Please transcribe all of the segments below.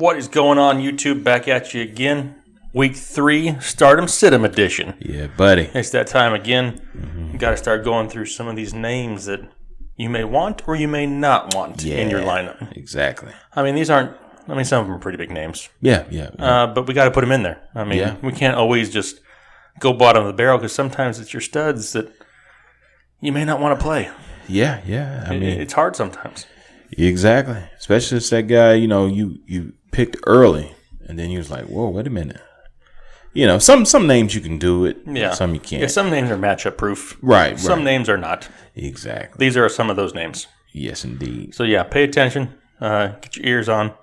What is going on, YouTube? Back at you again. Week 3, Stardom Sit-'em edition. Yeah, buddy. It's that time again. You got to start going through some of these names that you may want or you may not want in your lineup. Exactly. I mean, these aren't. I mean, some of them are pretty big names. Yeah. But we got to put them in there. I mean, we can't always just go bottom of the barrel because sometimes it's your studs that you may not want to play. Yeah. I mean, it's hard sometimes. Exactly. Especially if that guy, you picked early, and then you was like, whoa, wait a minute. Some names you can do it. Yeah. Some you can't. Yeah, some names are matchup proof. Right. Some names are not. Exactly. These are some of those names. Yes, indeed. So, pay attention. Get your ears on.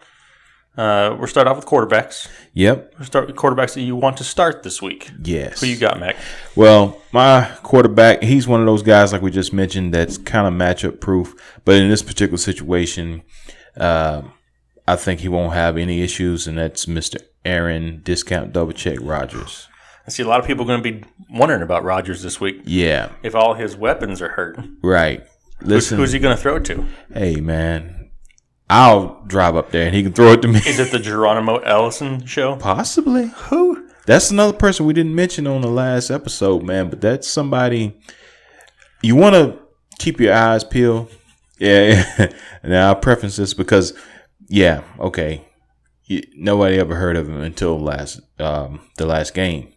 We'll start off with quarterbacks. Yep. We'll start with quarterbacks that you want to start this week. Yes. Who you got, Mac? Well, my quarterback, he's one of those guys, like we just mentioned, that's kind of matchup proof. But in this particular situation, I think he won't have any issues, and that's Mr. Aaron Discount Double Check Rodgers. I see a lot of people going to be wondering about Rodgers this week. Yeah. If all his weapons are hurt. Right. Listen. Who's he going to throw it to? Hey, man. I'll drive up there and he can throw it to me. Is it the Geronimo Ellison show? Possibly. Who? That's another person we didn't mention on the last episode, man. But that's somebody you want to keep your eyes peeled. Yeah. Now, I'll preference this because, okay. Nobody ever heard of him until the last game.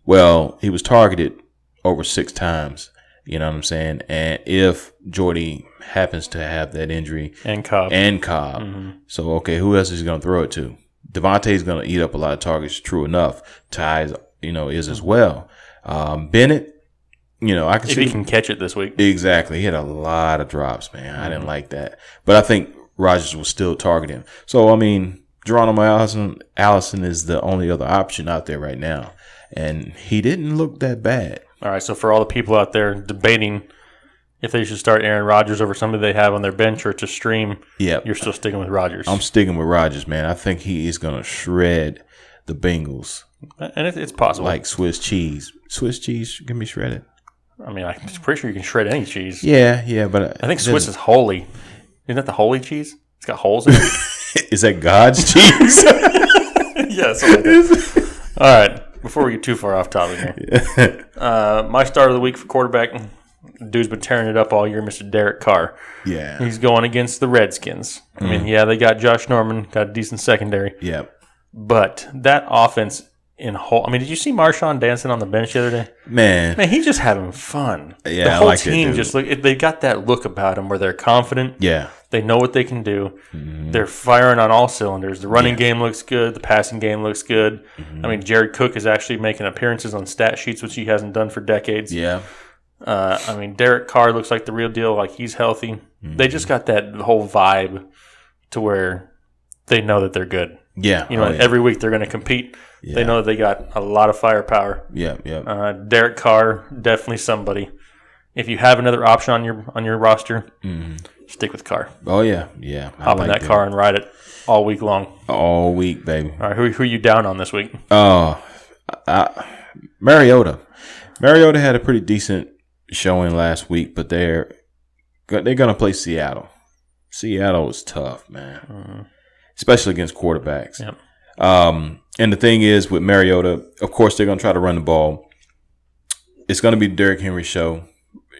Well, he was targeted over 6 times. You know what I'm saying? And if Jordy happens to have that injury. And Cobb. Mm-hmm. So, okay, who else is he going to throw it to? Devontae's going to eat up a lot of targets, true enough. Ty, is as well. Bennett, I can see. If he can catch it this week. Exactly. He had a lot of drops, man. I didn't like that. But I think Rodgers will still target him. So, I mean, Geronimo Allison is the only other option out there right now. And he didn't look that bad. All right, so for all the people out there debating if they should start Aaron Rodgers over somebody they have on their bench or to stream, you're still sticking with Rodgers. I'm sticking with Rodgers, man. I think he is going to shred the Bengals. And it's possible. Like Swiss cheese. Swiss cheese can be shredded. I mean, I'm pretty sure you can shred any cheese. Yeah, but... I think Swiss is holy. Isn't that the holy cheese? It's got holes in it. Is that God's cheese? Yeah, something like that. All right. Before we get too far off topic here, my start of the week for quarterback, dude's been tearing it up all year, Mr. Derek Carr. Yeah. He's going against the Redskins. I mean, they got Josh Norman, got a decent secondary. Yep. But that offense did you see Marshawn dancing on the bench the other day? Man, he's just having fun. Yeah, the whole I like team it, they got that look about them where they're confident. Yeah. They know what they can do. Mm-hmm. They're firing on all cylinders. The running game looks good. The passing game looks good. Mm-hmm. I mean, Jared Cook is actually making appearances on stat sheets, which he hasn't done for decades. Yeah. Derek Carr looks like the real deal. Like, he's healthy. Mm-hmm. They just got that whole vibe to where they know that they're good. Yeah. Every week they're going to compete. Yeah. They know that they got a lot of firepower. Yeah. Derek Carr, definitely somebody. If you have another option on your roster, stick with Carr. Oh, yeah. Hop in that car and ride it all week long. All week, baby. All right, who are you down on this week? Mariota. Mariota had a pretty decent showing last week, but they're going to play Seattle. Seattle is tough, man, especially against quarterbacks. Yep. And the thing is, with Mariota, of course, they're going to try to run the ball. It's going to be Derrick Henry's show,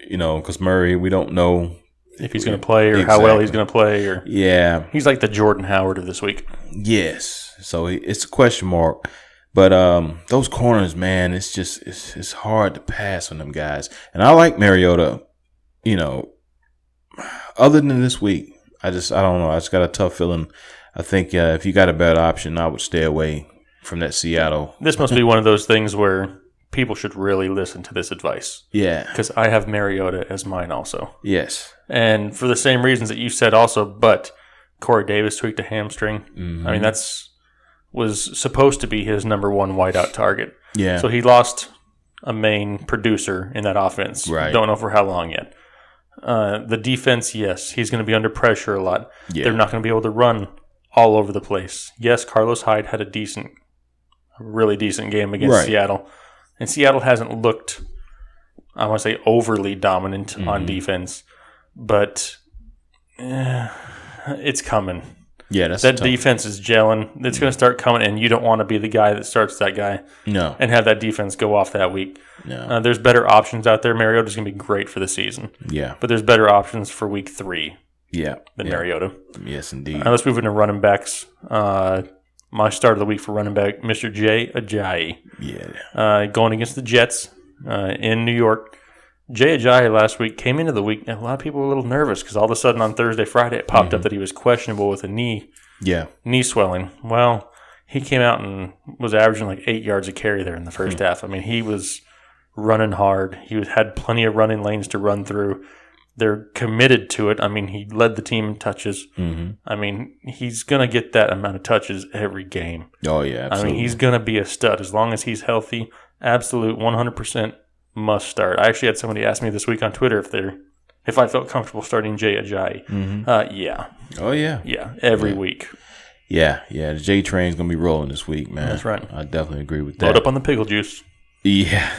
because Murray, we don't know if he's going to play or how well he's going to play. Or he's like the Jordan Howard of this week. Yes. So it's a question mark. But those corners, man, it's just it's hard to pass on them guys. And I like Mariota, other than this week. I don't know. I just got a tough feeling. I think if you got a better option, I would stay away from that Seattle. This must be one of those things where people should really listen to this advice. Yeah. Because I have Mariota as mine also. Yes. And for the same reasons that you said also, but Corey Davis tweaked a hamstring. Mm-hmm. I mean, was supposed to be his number one wideout target. Yeah. So he lost a main producer in that offense. Right. Don't know for how long yet. The defense, yes, he's going to be under pressure a lot. Yeah. They're not going to be able to run all over the place. Yes, Carlos Hyde had a really decent game against Seattle. And Seattle hasn't looked, I want to say, overly dominant on defense. But it's coming. Yeah, that defense is gelling. It's going to start coming, and you don't want to be the guy that starts that guy. No. And have that defense go off that week. No. There's better options out there. Mariota's going to be great for the season. Yeah. But there's better options for week 3. Yeah. Than Mariota. Yes, indeed. Let's move into running backs. My start of the week for running back, Mr. Jay Ajayi. Yeah. Going against the Jets in New York. Jay Ajayi last week came into the week, and a lot of people were a little nervous because all of a sudden on Thursday, Friday, it popped up that he was questionable with a knee swelling. Well, he came out and was averaging like 8 yards a carry there in the first half. I mean, he was running hard. He had plenty of running lanes to run through. They're committed to it. I mean, he led the team in touches. I mean, he's going to get that amount of touches every game. Oh, yeah, absolutely. I mean, he's going to be a stud as long as he's healthy. Absolute 100% must start. I actually had somebody ask me this week on Twitter if I felt comfortable starting Jay Ajayi. Yeah. Oh, yeah. Yeah, every week. Yeah. The J train's going to be rolling this week, man. That's right. I definitely agree with that. Load up on the pickle juice. Yeah.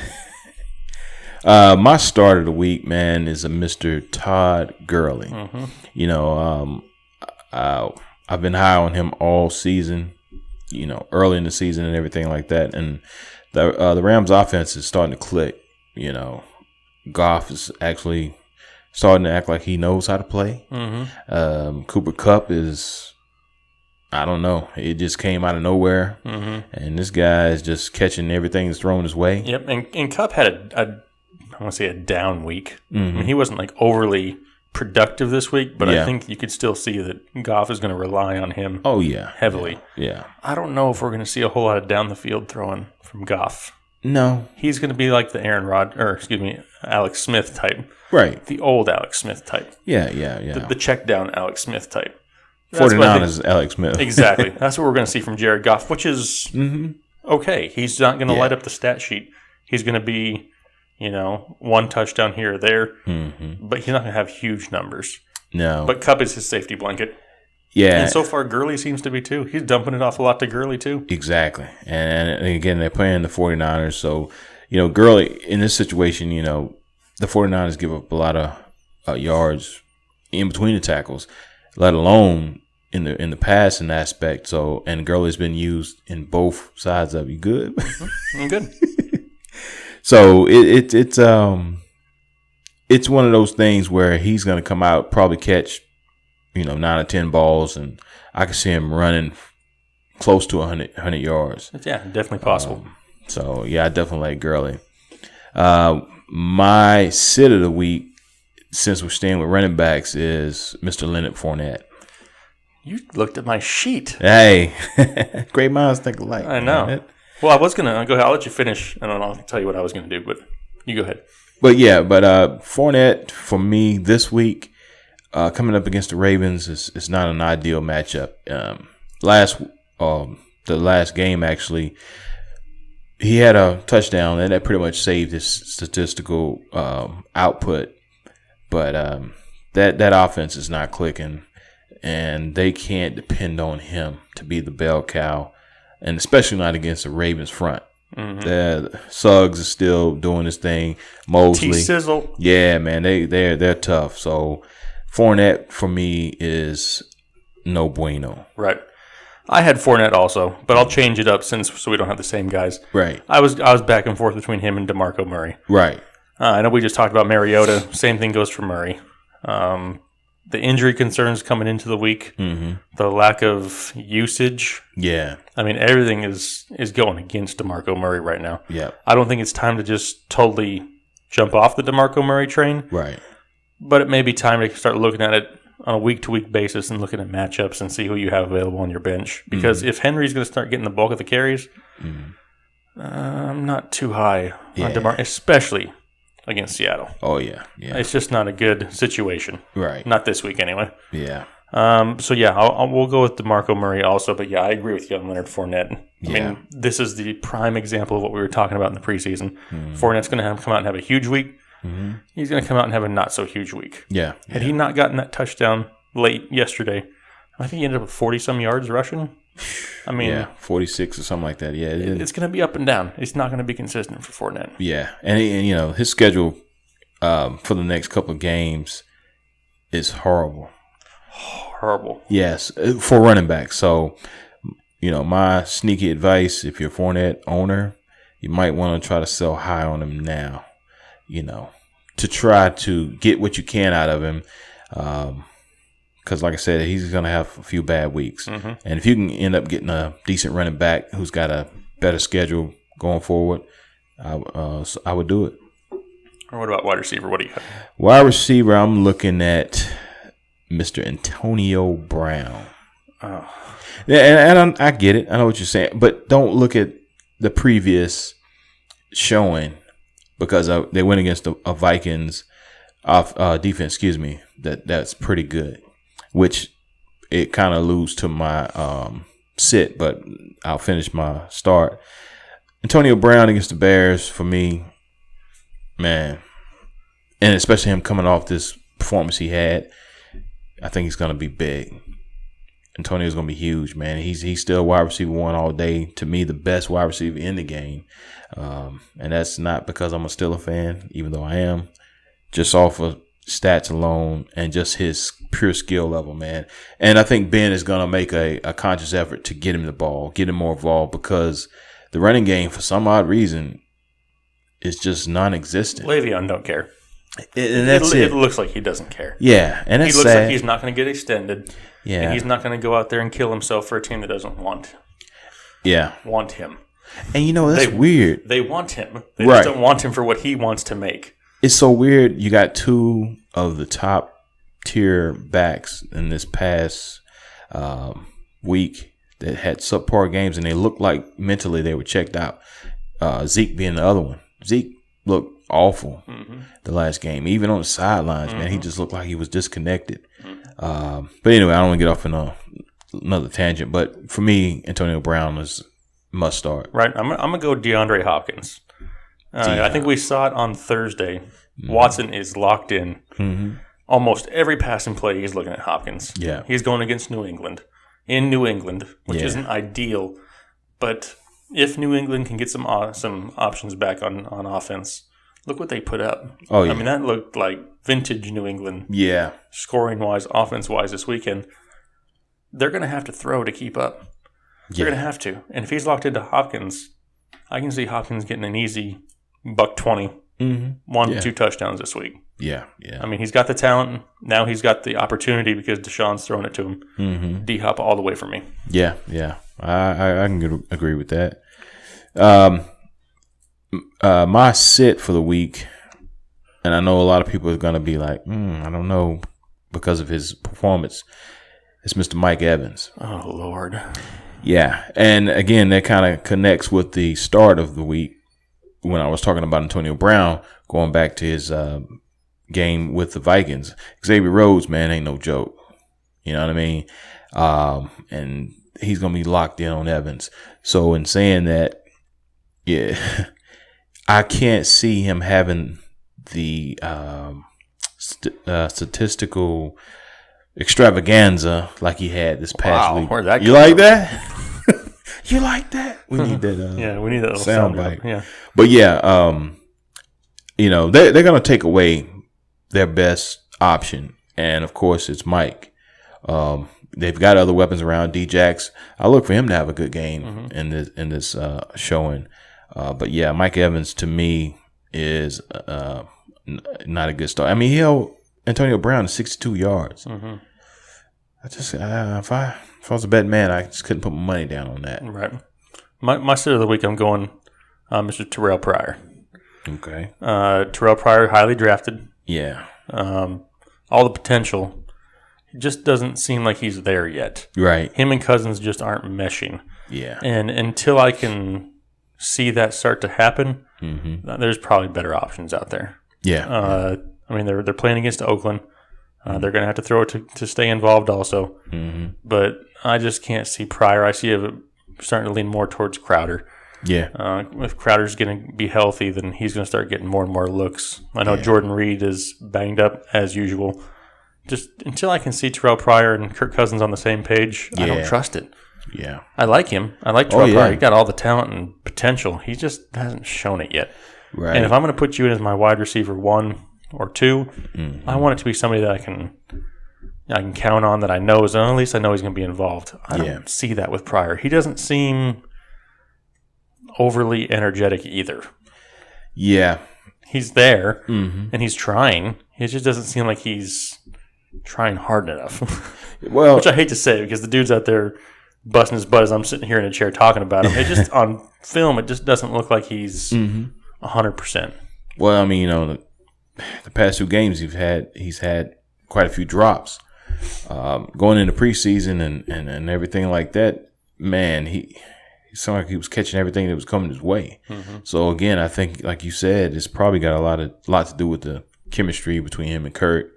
My start of the week, man, is a Mr. Todd Gurley. You know, I've been high on him all season, you know, early in the season and everything like that. And the Rams offense is starting to click. You know, Goff is actually starting to act like he knows how to play. Cooper Kupp is, I don't know, it just came out of nowhere. And this guy is just catching everything that's thrown his way. Yep, and Kupp had I want to say a down week. I mean, he wasn't like overly productive this week, but I think you could still see that Goff is going to rely on him. Oh, yeah. Heavily. Yeah. I don't know if we're going to see a whole lot of down the field throwing from Goff. No. He's going to be like the Alex Smith type. Right. The old Alex Smith type. Yeah. The check down Alex Smith type. 49ers Alex Smith. Exactly. That's what we're going to see from Jared Goff, which is okay. He's not going to light up the stat sheet. He's going to be, you know, one touchdown here or there, but he's not going to have huge numbers. No. But Kupp is his safety blanket. Yeah. And so far, Gurley seems to be too. He's dumping it off a lot to Gurley too. Exactly. And again, they're playing the 49ers. So, you know, Gurley, in this situation, you know, the 49ers give up a lot of yards in between the tackles, let alone in the passing aspect. So, and Gurley's been used in both sides of you. Good? I'm good. So, it's one of those things where he's going to come out, probably catch, you know, 9 or 10 balls, and I can see him running close to 100 yards. Yeah, definitely possible. So, yeah, I definitely like Gurley. My sit of the week, since we're staying with running backs, is Mr. Leonard Fournette. You looked at my sheet. Hey, great minds think alike. I know. Man. Well, I was going to go ahead. I'll let you finish, and then I'll tell you what I was going to do, but you go ahead. But, Fournette, for me, this week, coming up against the Ravens is not an ideal matchup. The last game, actually, he had a touchdown, and that pretty much saved his statistical output. But that offense is not clicking, and they can't depend on him to be the bell cow, and especially not against the Ravens front. The Suggs is still doing his thing. Mosley, T-Sizzle. Yeah, man, they're tough. So Fournette for me is no bueno. Right. I had Fournette also, but I'll change it up so we don't have the same guys. Right. I was back and forth between him and DeMarco Murray. Right. I know we just talked about Mariota. Same thing goes for Murray. The injury concerns coming into the week, the lack of usage. Yeah. I mean, everything is going against DeMarco Murray right now. Yeah. I don't think it's time to just totally jump off the DeMarco Murray train. Right. But it may be time to start looking at it on a week-to-week basis and looking at matchups and see who you have available on your bench. Because if Henry's going to start getting the bulk of the carries, I'm not too high on DeMarco, especially against Seattle. Oh, yeah. It's just not a good situation. Right. Not this week, anyway. Yeah. We'll go with DeMarco Murray also. But, yeah, I agree with you on Leonard Fournette. I mean, this is the prime example of what we were talking about in the preseason. Fournette's going to come out and have a huge week. He's going to come out and have a not-so-huge week. Yeah. Had he not gotten that touchdown late yesterday, I think he ended up with 40-some yards rushing. I mean, 46 or something like that. Yeah, it's going to be up and down. It's not going to be consistent for Fournette. Yeah, and you know, his schedule for the next couple of games is horrible. horrible. Yes, for running back. So, my sneaky advice, if you're a Fournette owner, you might want to try to sell high on him now, to try to get what you can out of him. Because, like I said, he's going to have a few bad weeks. Mm-hmm. And if you can end up getting a decent running back who's got a better schedule going forward, I would do it. Or what about wide receiver? What do you have? Wide receiver, I'm looking at Mr. Antonio Brown. Oh. And I get it. I know what you're saying. But don't look at the previous showing because they went against a Vikings defense, that's pretty good, which it kind of alludes to my sit, but I'll finish my start. Antonio Brown against the Bears, for me, man, and especially him coming off this performance he had, I think he's going to be big. Antonio's going to be huge, man. He's still wide receiver one all day. To me, the best wide receiver in the game. And that's not because I'm a Steelers fan, even though I am. Just off of stats alone and just his pure skill level, man. And I think Ben is going to make a conscious effort to get him the ball, get him more involved, because the running game, for some odd reason, is just non-existent. Le'Veon don't care. And that's it. It looks like he doesn't care. Yeah, and that's he looks sad. like he's not going to get extended. Yeah, and he's not going to go out there and kill himself for a team that doesn't want him. And that's weird. They want him. They just don't want him for what he wants to make. It's so weird. You got two of the top tier backs in this past week that had subpar games, and they looked like mentally they were checked out. Zeke being the other one. Zeke looked awful the last game. Even on the sidelines, man, he just looked like he was disconnected. But anyway, I don't want to get off on another tangent. But for me, Antonio Brown is must start. Right. I'm gonna go DeAndre Hopkins. I think we saw it on Thursday. Watson is locked in. Almost every passing play, he's looking at Hopkins. Yeah. He's going against New England. In New England, which isn't ideal. But if New England can get some options back on offense, look what they put up. Oh, yeah. I mean, that looked like vintage New England. Yeah. Scoring-wise, offense-wise this weekend. They're going to have to throw to keep up. They're going to have to. And if he's locked into Hopkins, I can see Hopkins getting an easy $120, 1-2 touchdowns this week. Yeah. I mean, he's got the talent. Now he's got the opportunity because Deshaun's throwing it to him. D-Hop all the way for me. Yeah. I can agree with that. My sit for the week, and I know a lot of people are going to be like, I don't know, because of his performance, it's Mr. Mike Evans. Oh, Lord. Yeah, and again, that kind of connects with the start of the week when I was talking about Antonio Brown, going back to his game with the Vikings. Xavier Rhodes, man, ain't no joke. You know what I mean? And he's going to be locked in on Evans. So in saying that, yeah, I can't see him having the statistical extravaganza like he had this past week. Where'd that you like that? You like that? We need that. Yeah, we need that sound bite. Yeah, but yeah, they're going to take away their best option, and of course, it's Mike. They've got other weapons around. D-Jax. I look for him to have a good game in this showing. But yeah, Mike Evans to me is not a good start. I mean, he held Antonio Brown to 62 yards. I just if I was a betting man, I just couldn't put my money down on that. Right. My sit of the week, I'm going Mr. Terrell Pryor. Okay. Terrell Pryor, highly drafted. Yeah. All the potential. It just doesn't seem like he's there yet. Right. Him and Cousins just aren't meshing. Yeah. And until I can see that start to happen, there's probably better options out there. Yeah. I mean, they're playing against Oakland. They're going to have to throw it to stay involved also. But I just can't see Pryor. I see it starting to lean more towards Crowder. Yeah. If Crowder's going to be healthy, then he's going to start getting more and more looks. I know Jordan Reed is banged up as usual. Just until I can see Terrell Pryor and Kirk Cousins on the same page, I don't trust it. Yeah. I like him. I like Terrell Pryor. He got all the talent and potential. He just hasn't shown it yet. Right. And if I'm going to put you in as my wide receiver 1 or 2, I want it to be somebody that I can I can count on that I know is, at least I know he's going to be involved. I don't see that with Pryor. He doesn't seem overly energetic either. Yeah. He's there, and he's trying. It just doesn't seem like he's trying hard enough. Well, which I hate to say because the dude's out there busting his butt as I'm sitting here in a chair talking about him. It just, on film, it just doesn't look like he's 100%. Well, I mean, the past 2 games he's had quite a few drops. Going into preseason and everything like that, man, he sounded like he was catching everything that was coming his way. So again, I think, like you said, it's probably got a lot to do with the chemistry between him and Kurt.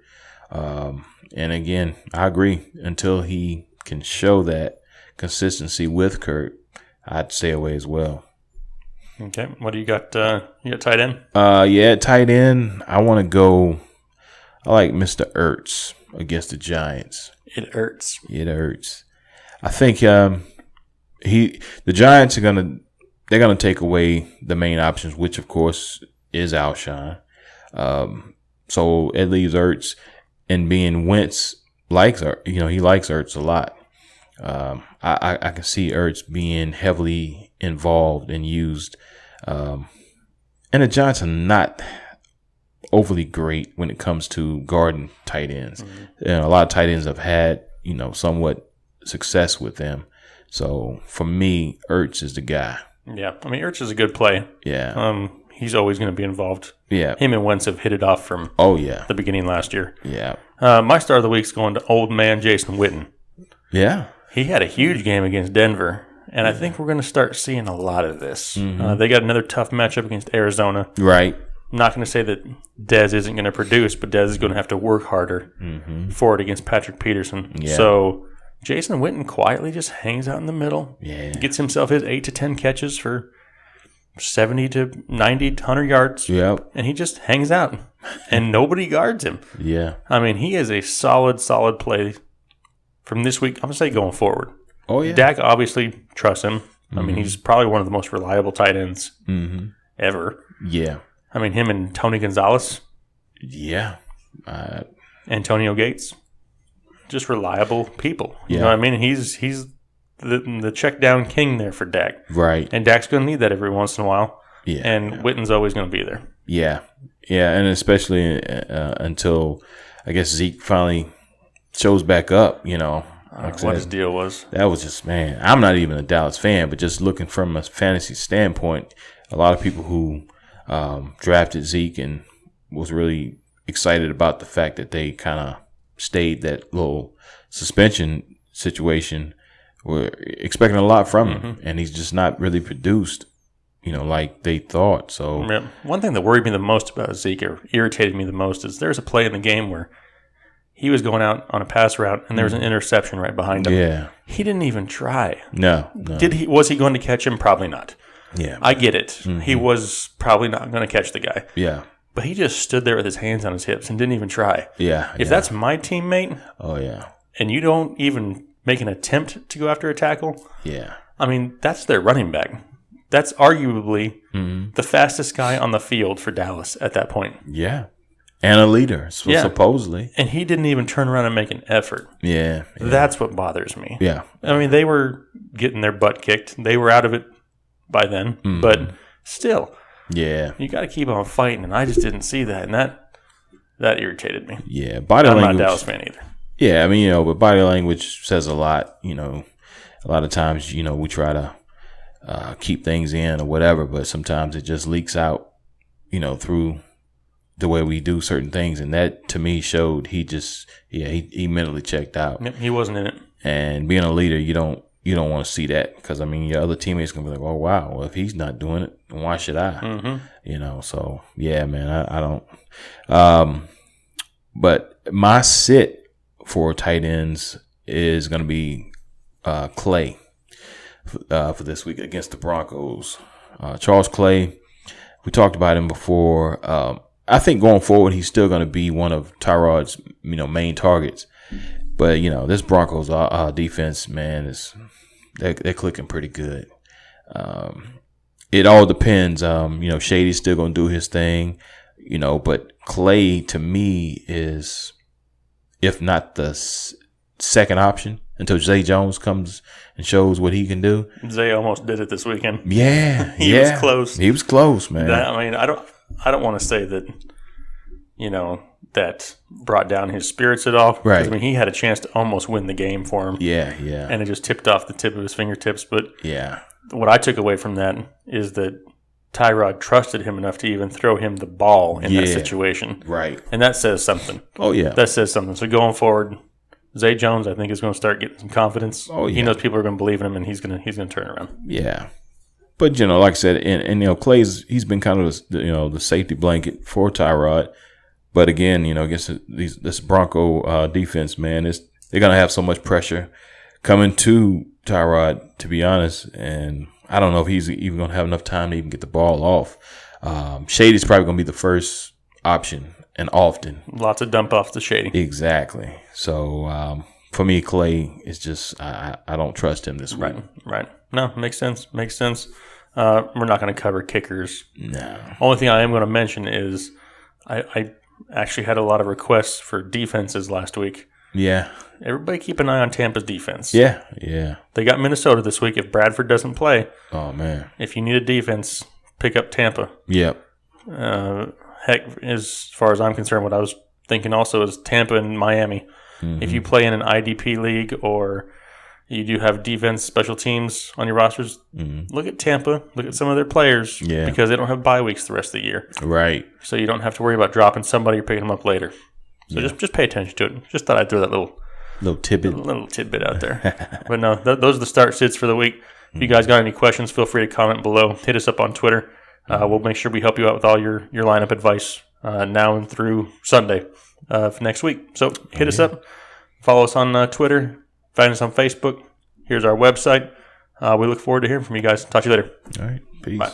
And again, I agree. Until he can show that consistency with Kurt, I'd stay away as well. Okay, what do you got? You got tight end? Tight end. I want to go. I like Mr. Ertz against the Giants. It hurts. I think the Giants they're gonna take away the main options, which of course is Alshon. So it leaves Ertz, and being Wentz he likes Ertz a lot. I can see Ertz being heavily involved and used. And the Giants are not overly great when it comes to guarding tight ends. A lot of tight ends have had, somewhat success with them. So for me, Ertz is the guy. Yeah, I mean, Ertz is a good play. Yeah. He's always going to be involved. Yeah. Him and Wentz have hit it off from the beginning last year. Yeah. My star of the week's going to old man Jason Witten. Yeah. He had a huge game against Denver, and I think we're going to start seeing a lot of this. They got another tough matchup against Arizona. Right. I'm not going to say that Dez isn't going to produce, but Dez is going to have to work harder for it against Patrick Peterson. Yeah. So Jason Witten quietly just hangs out in the middle. Yeah. Gets himself his 8 to 10 catches for 70 to 90, 100 yards. Yep. And he just hangs out, and nobody guards him. Yeah. I mean, he is a solid play from this week. I'm going to say going forward. Oh, yeah. Dak obviously trusts him. I mean, he's probably one of the most reliable tight ends ever. Yeah. I mean, him and Tony Gonzalez. Yeah. Antonio Gates. Just reliable people. Yeah. You know what I mean? He's the check down king there for Dak. Right. And Dak's going to need that every once in a while. Yeah. And Witten's always going to be there. Yeah. Yeah. And especially until, I guess, Zeke finally shows back up, what his deal was. That was just, man, I'm not even a Dallas fan, but just looking from a fantasy standpoint, a lot of people who drafted Zeke and was really excited about the fact that they kind of stayed that little suspension situation were expecting a lot from him, and he's just not really produced, like they thought. So yeah. One thing that worried me the most about Zeke, or irritated me the most, is there's a play in the game where he was going out on a pass route, and there was an interception right behind him. Yeah, he didn't even try. No. Was he going to catch him? Probably not. Yeah, I get it. He was probably not going to catch the guy. Yeah, but he just stood there with his hands on his hips and didn't even try. Yeah, if that's my teammate, and you don't even make an attempt to go after a tackle, I mean, that's their running back. That's arguably the fastest guy on the field for Dallas at that point. Yeah. And a leader, supposedly. And he didn't even turn around and make an effort. Yeah. That's what bothers me. Yeah. I mean, they were getting their butt kicked. They were out of it by then. But still. Yeah. You got to keep on fighting. And I just didn't see that. And that irritated me. Yeah. I'm not a Dallas fan either. Yeah. I mean, but body language says a lot. A lot of times, we try to keep things in or whatever, but sometimes it just leaks out, through the way we do certain things. And that, to me, showed he mentally checked out. Yep, he wasn't in it. And being a leader, you don't want to see that, because, I mean, your other teammates going to be like, oh, wow, well, if he's not doing it, then why should I? So, yeah, man, I don't. But my sit for tight ends is going to be Clay for this week against the Broncos. Charles Clay, we talked about him before. I think going forward, he's still going to be one of Tyrod's, main targets. But, this Broncos defense, man, they're clicking pretty good. It all depends. Shady's still going to do his thing, but Clay, to me, is if not the second option, until Zay Jones comes and shows what he can do. Zay almost did it this weekend. Yeah, he was close. He was close, man. I don't want to say that, that brought down his spirits at all. Right. I mean, he had a chance to almost win the game for him. Yeah. And it just tipped off the tip of his fingertips. But yeah, what I took away from that is that Tyrod trusted him enough to even throw him the ball in that situation. Right. And that says something. Oh, yeah. That says something. So going forward, Zay Jones, I think, is going to start getting some confidence. Oh, yeah. He knows people are going to believe in him, and he's going to turn around. Yeah. But, like I said, and Clay's been kind of, the safety blanket for Tyrod. But again, against this Bronco defense, man, they're going to have so much pressure coming to Tyrod, to be honest. And I don't know if he's even going to have enough time to even get the ball off. Shady's probably going to be the first option, and often. Lots of dump offs to Shady. Exactly. So for me, Clay is just I don't trust him this week. Right. No, makes sense. We're not going to cover kickers. No. Only thing I am going to mention is I actually had a lot of requests for defenses last week. Yeah. Everybody keep an eye on Tampa's defense. Yeah. They got Minnesota this week. If Bradford doesn't play, oh man, if you need a defense, pick up Tampa. Yep. Heck, as far as I'm concerned, what I was thinking also is Tampa and Miami. Mm-hmm. If you play in an IDP league or you do have defense special teams on your rosters, look at Tampa. Look at some of their players because they don't have bye weeks the rest of the year. Right. So you don't have to worry about dropping somebody or picking them up later. So just pay attention to it. Just thought I'd throw that little tidbit out there. But no, those are the start sits for the week. If you guys got any questions, feel free to comment below. Hit us up on Twitter. We'll make sure we help you out with all your lineup advice now and through Sunday for next week. So hit us up. Follow us on Twitter. Find us on Facebook. Here's our website. We look forward to hearing from you guys. Talk to you later. All right. Peace. Bye.